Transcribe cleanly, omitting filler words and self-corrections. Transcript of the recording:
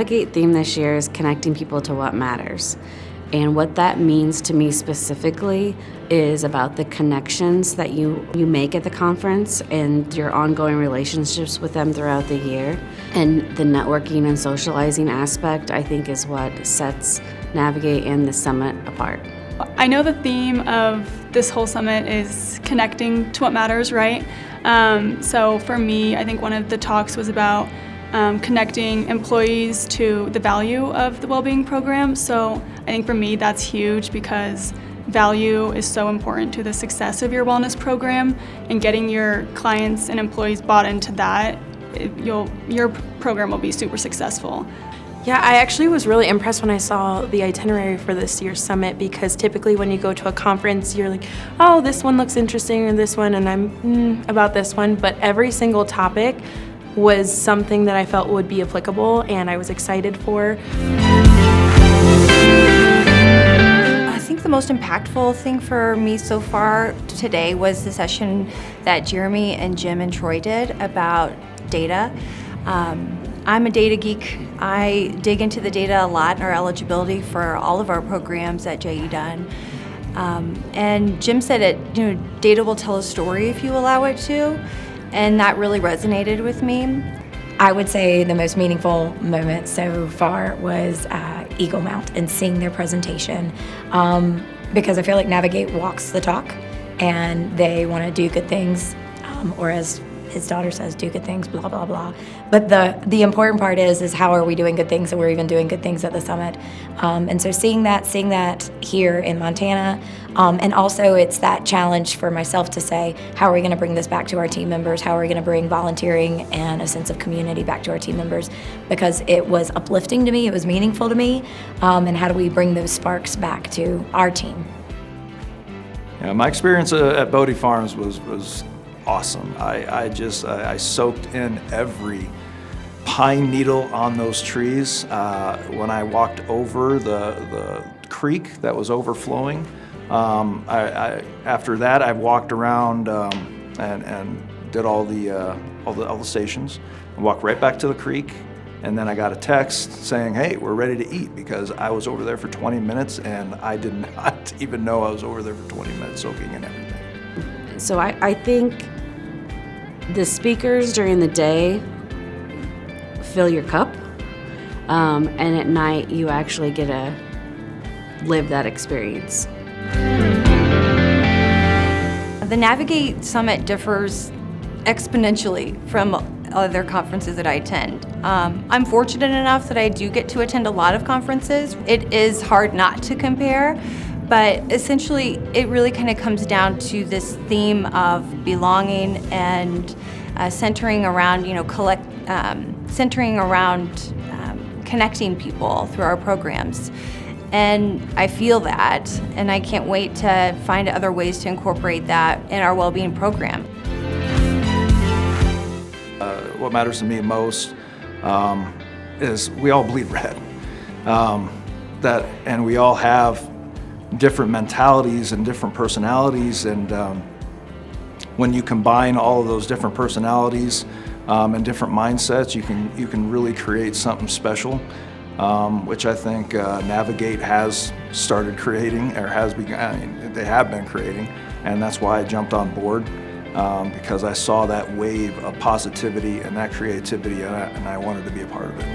Navigate theme this year is connecting people to what matters. And what that means to me specifically is about the connections that you make at the conference and your ongoing relationships with them throughout the year. And the networking and socializing aspect, I think, is what sets Navigate and the summit apart. I know the theme of this whole summit is connecting to what matters, right? So for me, I think one of the talks was about connecting employees to the value of the Wellbeing program. So I think for me that's huge because value is so important to the success of your wellness program, and getting your clients and employees bought into that, your program will be super successful. Yeah, I actually was really impressed when I saw the itinerary for this year's summit, because typically when you go to a conference, you're like, oh, this one looks interesting, or this one, and I'm about this one. But every single topic was something that I felt would be applicable and I was excited for. I think the most impactful thing for me so far today was the session that Jeremy and Jim and Troy did about data. I'm a data geek. I dig into the data a lot and our eligibility for all of our programs at JE Dunn. And Jim said data will tell a story if you allow it to, and that really resonated with me. I would say the most meaningful moment so far was Eagle Mount and seeing their presentation, because I feel like Navigate walks the talk and they want to do good things, or as his daughter says, do good things, blah, blah, blah. But the important part is how are we doing good things, and we're even doing good things at the summit. And so seeing that here in Montana, and also it's that challenge for myself to say, how are we going to bring this back to our team members? How are we going to bring volunteering and a sense of community back to our team members? Because it was uplifting to me, it was meaningful to me, and how do we bring those sparks back to our team? Yeah, my experience at Bodie Farms was awesome. I soaked in every pine needle on those trees. When I walked over the creek that was overflowing, after that I walked around and did all the stations, and walked right back to the creek. And then I got a text saying, hey, we're ready to eat, because I was over there for 20 minutes and I did not even know I was over there for 20 minutes soaking in everything. So I think the speakers during the day fill your cup, and at night you actually get to live that experience. The Navigate Summit differs exponentially from other conferences that I attend. I'm fortunate enough that I do get to attend a lot of conferences. It is hard not to compare, but essentially it really kind of comes down to this theme of belonging and centering around, connecting people through our programs. And I feel that, and I can't wait to find other ways to incorporate that in our Wellbeing program. What matters to me most is we all bleed red, and we all have different mentalities and different personalities, and when you combine all of those different personalities and different mindsets, you can really create something special, which I think Navigate has started creating, or has begun. They have been creating, and that's why I jumped on board. Because I saw that wave of positivity and that creativity, and I wanted to be a part of it.